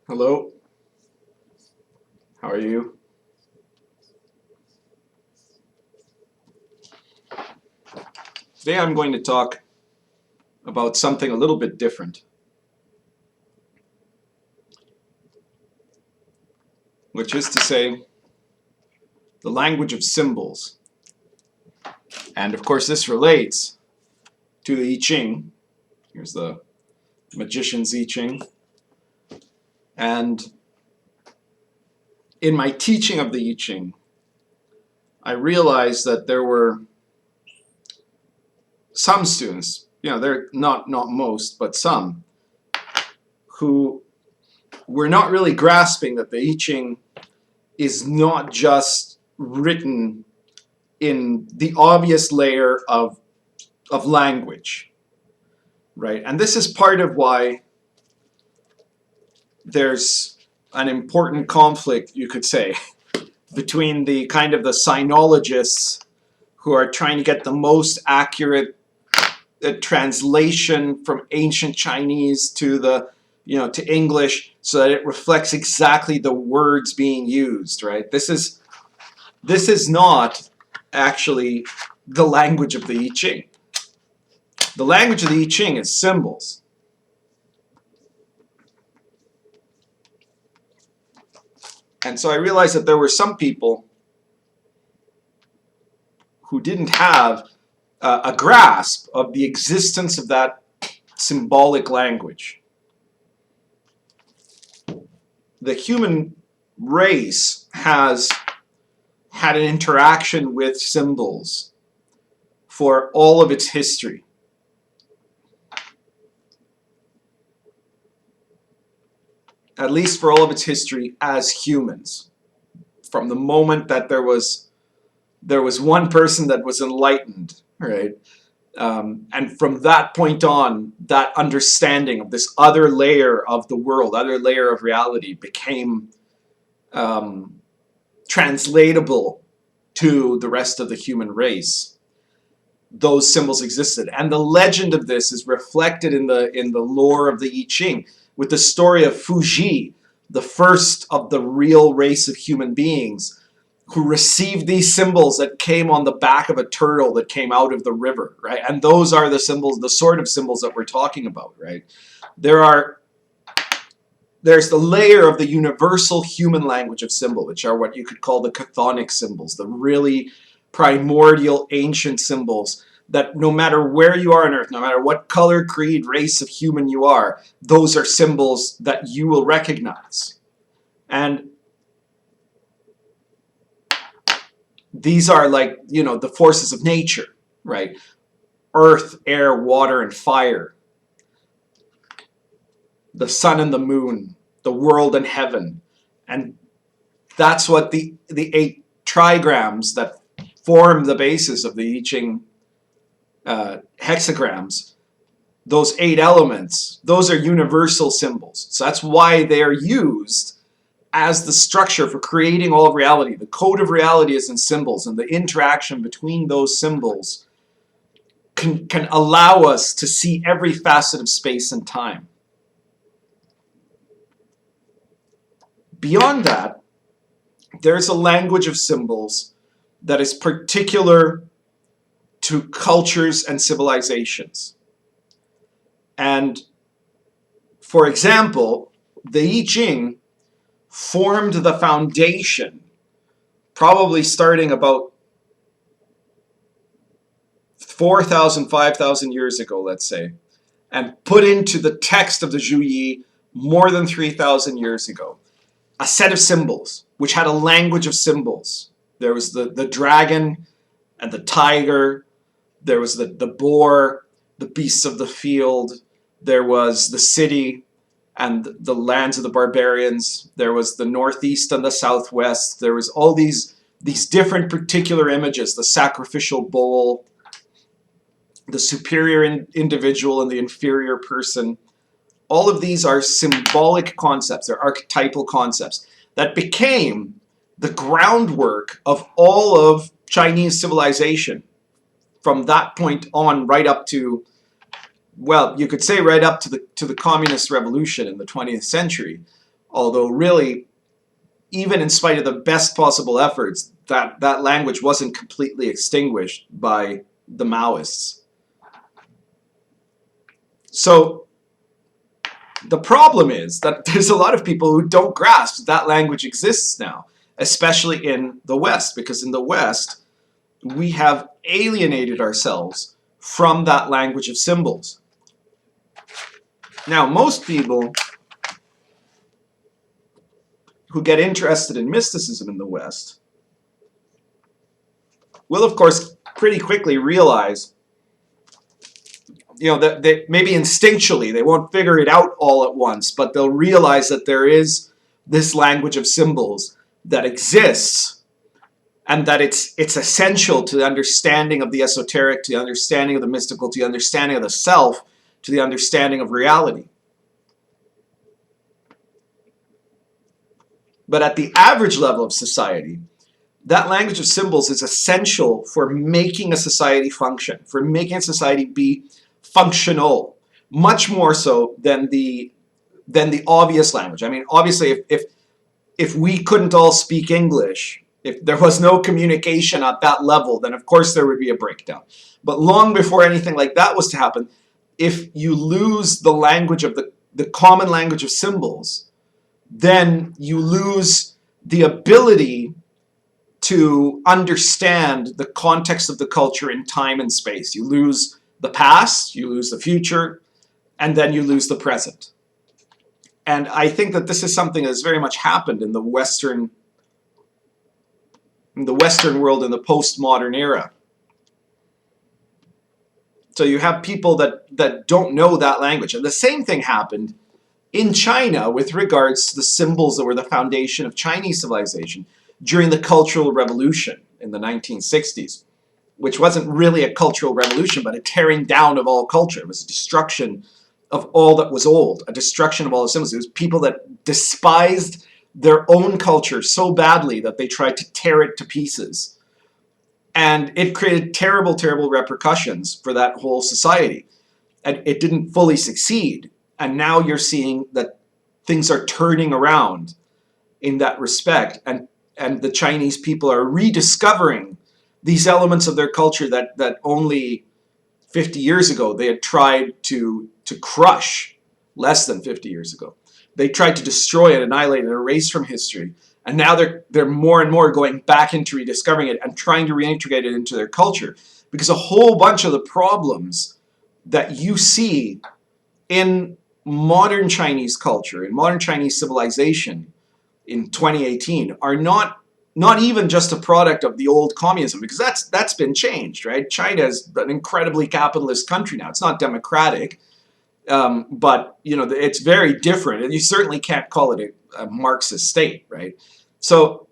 Hello, how are you? Today I'm going to talk about something a little bit different, which is to say the language of symbols. And of course this relates to the I Ching. Here's the magician's I Ching. And in my teaching of the I Ching, I realized that there were some students, they're not most, but some, who were not really grasping that the I Ching is not just written in the obvious layer of language, right? And this is part of why there's an important conflict, you could say, between the kind of the sinologists who are trying to get the most accurate translation from ancient Chinese to the to English so that it reflects exactly the words being used, right? This is not actually the language of the I Ching. The language of the I Ching is symbols. And so I realized that there were some people who didn't have a grasp of the existence of that symbolic language. The human race has had an interaction with symbols for all of its history. At least for all of its history as humans. From the moment that there was one person that was enlightened, right? And from that point on, that understanding of this other layer of the world, other layer of reality became translatable to the rest of the human race. Those symbols existed. And the legend of this is reflected in the lore of the I Ching, with the story of Fuji, the first of the real race of human beings, who received these symbols that came on the back of a turtle that came out of the river, right? And those are the symbols, the sort of symbols that we're talking about, right? There's the layer of the universal human language of symbol, which are what you could call the chthonic symbols, the really primordial ancient symbols that no matter where you are on earth, no matter what color, creed, race of human you are, those are symbols that you will recognize. And these are like, the forces of nature, right? Earth, air, water, and fire. The sun and the moon, the world and heaven. And that's what the 8 trigrams that form the basis of the I Ching hexagrams, those 8 elements, those are universal symbols. So that's why they are used as the structure for creating all of reality. The code of reality is in symbols, and the interaction between those symbols can allow us to see every facet of space and time. Beyond that, there's a language of symbols that is particular to cultures and civilizations. And for example, the I Ching formed the foundation, probably starting about 4,000, 5,000 years ago, let's say, and put into the text of the Zhuyi more than 3,000 years ago. A set of symbols, which had a language of symbols. There was the dragon and the tiger. There was the boar, the beasts of the field. There was the city and the lands of the barbarians. There was the northeast and the southwest. There was all these different particular images, the sacrificial bowl, the superior individual and the inferior person. All of these are symbolic concepts, they're archetypal concepts that became the groundwork of all of Chinese civilization from that point on right up to, well, you could say right up to the communist revolution in the 20th century. Although really, even in spite of the best possible efforts, that language wasn't completely extinguished by the Maoists. So the problem is that there's a lot of people who don't grasp that language exists now, especially in the West, because in the West, we have alienated ourselves from that language of symbols. Now, most people who get interested in mysticism in the West will, of course, pretty quickly realize, that they, maybe instinctually, they won't figure it out all at once, but they'll realize that there is this language of symbols that exists, and that it's essential to the understanding of the esoteric, to the understanding of the mystical, to the understanding of the self, to the understanding of reality. But at the average level of society, that language of symbols is essential for making a society function, for making a society be functional, much more so than the obvious language. I mean, obviously, if we couldn't all speak English, if there was no communication at that level, then of course there would be a breakdown. But long before anything like that was to happen, if you lose the language of the common language of symbols, then you lose the ability to understand the context of the culture in time and space. You lose the past, you lose the future, and then you lose the present. And I think that this is something that has very much happened in the Western world in the postmodern era. So you have people that don't know that language. And the same thing happened in China with regards to the symbols that were the foundation of Chinese civilization during the Cultural Revolution in the 1960s, which wasn't really a cultural revolution, but a tearing down of all culture. It was a destruction of all that was old, a destruction of all the symbols. It was people that despised their own culture so badly that they tried to tear it to pieces. And it created terrible, terrible repercussions for that whole society. And it didn't fully succeed. And now you're seeing that things are turning around in that respect. And the Chinese people are rediscovering these elements of their culture that only 50 years ago they had tried to crush, less than 50 years ago. They tried to destroy it, annihilate it, erase from history. And now they're more and more going back into rediscovering it and trying to reintegrate it into their culture. Because a whole bunch of the problems that you see in modern Chinese culture, in modern Chinese civilization in 2018 are not even just a product of the old communism, because that's been changed, right? China is an incredibly capitalist country now. It's not democratic, but it's very different, and you certainly can't call it a Marxist state, right? So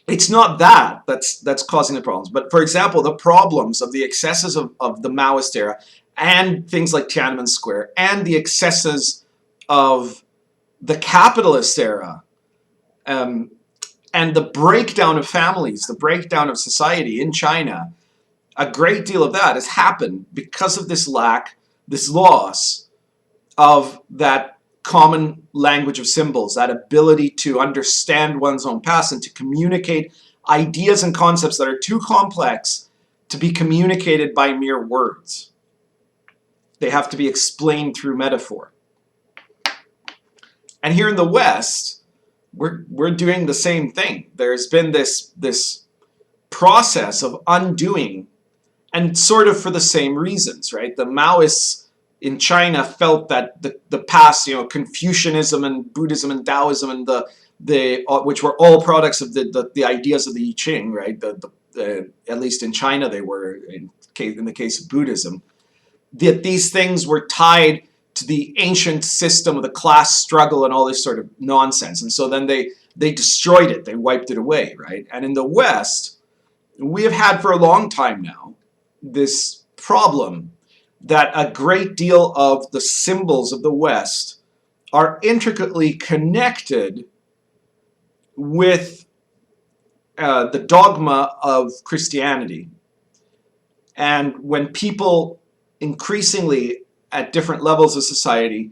it's not that's causing the problems. But for example, the problems of the excesses of the Maoist era and things like Tiananmen Square and the excesses of the capitalist era, and the breakdown of families, the breakdown of society in China, a great deal of that has happened because of this loss of that common language of symbols, that ability to understand one's own past and to communicate ideas and concepts that are too complex to be communicated by mere words. They have to be explained through metaphor. And here in the West, we're doing the same thing. There's been this process of undoing, and sort of for the same reasons, right? The Maoists in China felt that the past, Confucianism and Buddhism and Taoism and the which were all products of the ideas of the I Ching, right? At least in China they were, in the case of Buddhism, that these things were tied to the ancient system of the class struggle and all this sort of nonsense. And so then they destroyed it. They wiped it away, right? And in the West, we have had for a long time now this problem that a great deal of the symbols of the West are intricately connected with the dogma of Christianity. And when people increasingly at different levels of society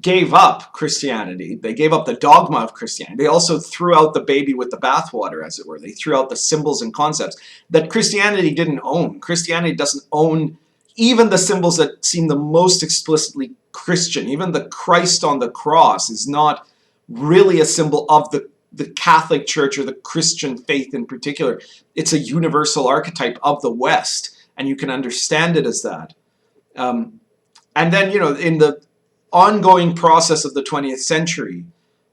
gave up Christianity. They gave up the dogma of Christianity. They also threw out the baby with the bathwater, as it were. They threw out the symbols and concepts that Christianity didn't own. Christianity doesn't own even the symbols that seem the most explicitly Christian. Even the Christ on the cross is not really a symbol of the Catholic Church or the Christian faith in particular. It's a universal archetype of the West, and you can understand it as that. And then, in the ongoing process of the 20th century,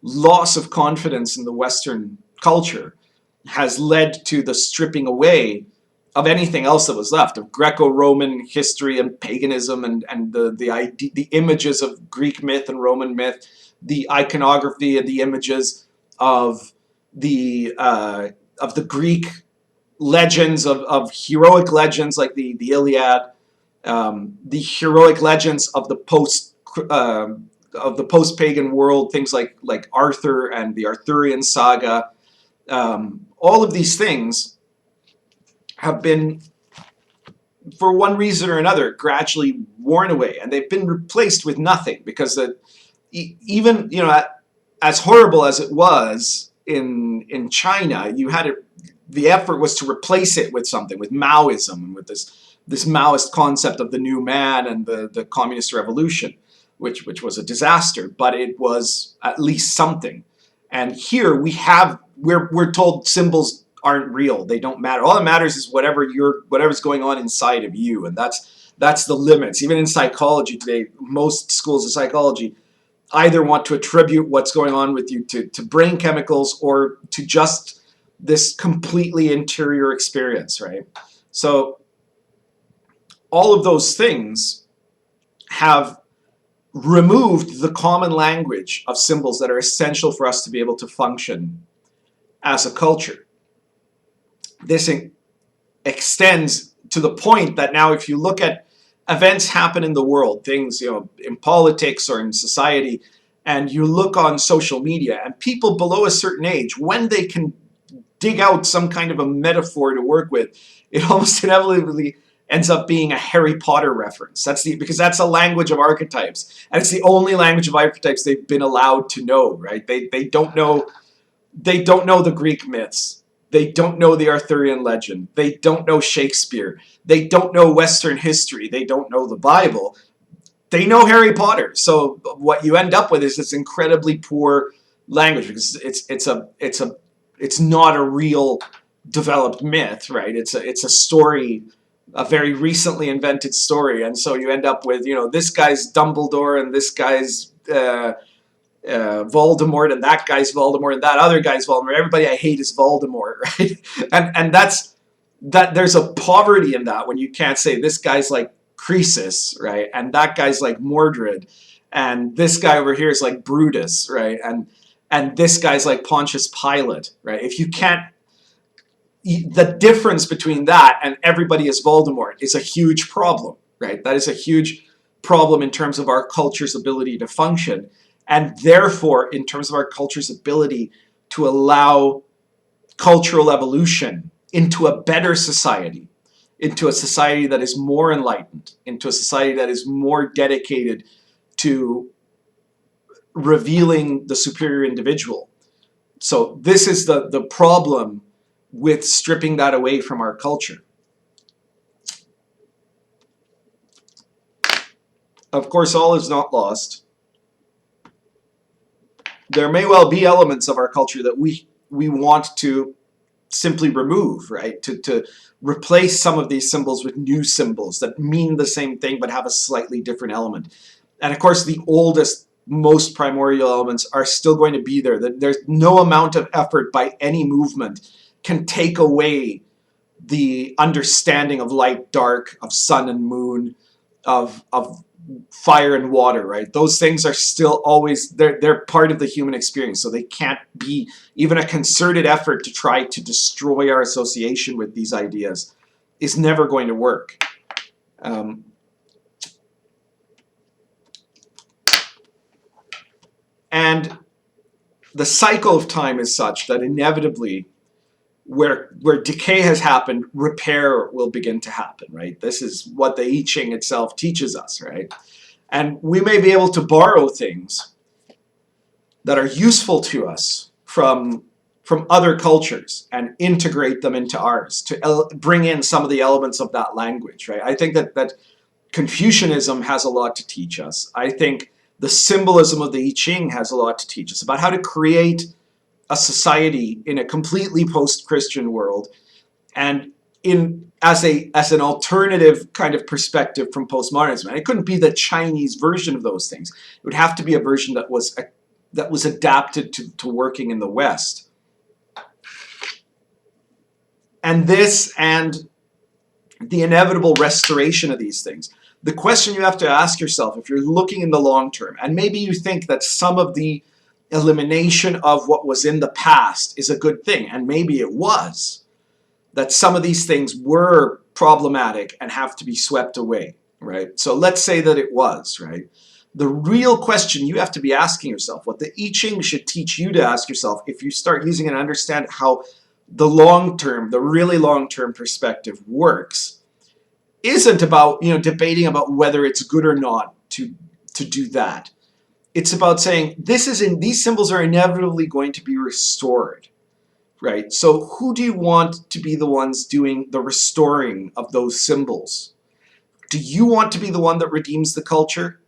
loss of confidence in the Western culture has led to the stripping away of anything else that was left, of Greco-Roman history and paganism and the images of Greek myth and Roman myth, the iconography and the images of the Greek legends, of heroic legends like the Iliad, the heroic legends of the post-pagan world, things like Arthur and the Arthurian saga. All of these things have been, for one reason or another, gradually worn away, and they've been replaced with nothing, because even as horrible as it was in China, the effort was to replace it with something, with Maoism, with this Maoist concept of the new man and the communist revolution, which was a disaster, but it was at least something. And here we're told symbols aren't real; they don't matter. All that matters is whatever's going on inside of you, and that's the limits. Even in psychology today, most schools of psychology either want to attribute what's going on with you to brain chemicals or to just this completely interior experience, right? So all of those things have removed the common language of symbols that are essential for us to be able to function as a culture. This extends to the point that now if you look at events happen in the world, things in politics or in society, and you look on social media, and people below a certain age, when they can dig out some kind of a metaphor to work with, it almost inevitably ends up being a Harry Potter reference. Because that's a language of archetypes, and it's the only language of archetypes they've been allowed to know, right? They don't know the Greek myths. They don't know the Arthurian legend. They don't know Shakespeare. They don't know Western history. They don't know the Bible. They know Harry Potter. So what you end up with is this incredibly poor language, because it's not a real developed myth, right? It's a story, a very recently invented story, and so you end up with this guy's Dumbledore and this guy's Voldemort and that guy's Voldemort and that other guy's Voldemort. Everybody I hate is Voldemort, right? And there's a poverty in that when you can't say this guy's like Croesus, right? And that guy's like Mordred, and this guy over here is like Brutus, right? And this guy's like Pontius Pilate, right? If you can't, the difference between that and everybody is Voldemort is a huge problem, right? That is a huge problem in terms of our culture's ability to function, and therefore in terms of our culture's ability to allow cultural evolution into a better society, into a society that is more enlightened, into a society that is more dedicated to revealing the superior individual. So this is the problem with stripping that away from our culture. Of course, all is not lost. There may well be elements of our culture that we want to simply remove, right? To replace some of these symbols with new symbols that mean the same thing but have a slightly different element. And of course, the oldest, most primordial elements are still going to be there. There's no amount of effort by any movement can take away the understanding of light, dark, of sun and moon, of fire and water, right? Those things are still always, they're part of the human experience, so they can't be even a concerted effort to try to destroy our association with these ideas is never going to work. And the cycle of time is such that inevitably where decay has happened, repair will begin to happen, right? This is what the I Ching itself teaches us, right? And we may be able to borrow things that are useful to us from other cultures and integrate them into ours to bring in some of the elements of that language, right? I think that Confucianism has a lot to teach us. I think the symbolism of the I Ching has a lot to teach us about how to create a society in a completely post-Christian world, and as an alternative kind of perspective from postmodernism. And it couldn't be the Chinese version of those things. It would have to be a version that was adapted to working in the West. And this and the inevitable restoration of these things. The question you have to ask yourself, if you're looking in the long term, and maybe you think that some of the elimination of what was in the past is a good thing, and maybe it was, that some of these things were problematic and have to be swept away, right? So let's say that it was, right? The real question you have to be asking yourself, what the I Ching should teach you to ask yourself, if you start using it and understand how the long-term, the really long-term perspective works, isn't about, debating about whether it's good or not to do that. It's about saying these symbols are inevitably going to be restored, right? So who do you want to be the ones doing the restoring of those symbols? Do you want to be the one that redeems the culture?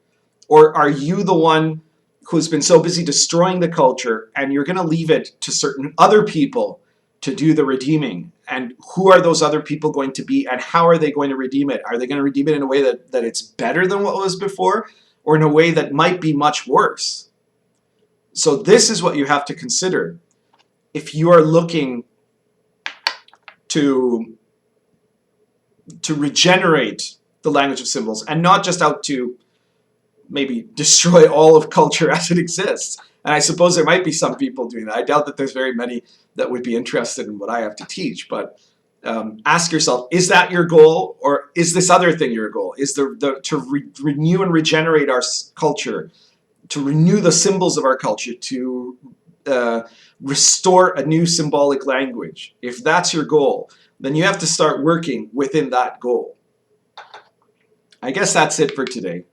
Or are you the one who's been so busy destroying the culture and you're going to leave it to certain other people to do the redeeming? And who are those other people going to be, and how are they going to redeem it? Are they going to redeem it in a way that it's better than what was before, or in a way that might be much worse? So this is what you have to consider if you are looking to regenerate the language of symbols, and not just out to maybe destroy all of culture as it exists. And I suppose there might be some people doing that. I doubt that there's very many that would be interested in what I have to teach. But ask yourself, is that your goal, or is this other thing your goal? Is to renew and regenerate our culture, to renew the symbols of our culture, to restore a new symbolic language? If that's your goal, then you have to start working within that goal. I guess that's it for today.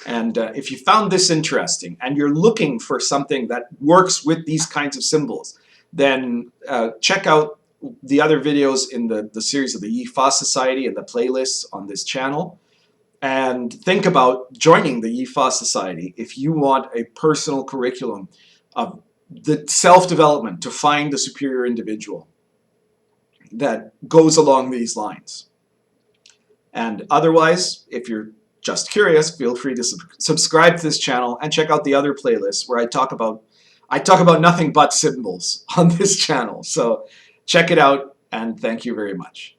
And if you found this interesting and you're looking for something that works with these kinds of symbols, then check out the other videos in the series of the Yi Fa Society and the playlists on this channel. And think about joining the Yi Fa Society if you want a personal curriculum of the self-development to find the superior individual that goes along these lines. And otherwise, if you're just curious, feel free to subscribe to this channel and check out the other playlists where I talk about nothing but symbols on this channel. So check it out, and thank you very much.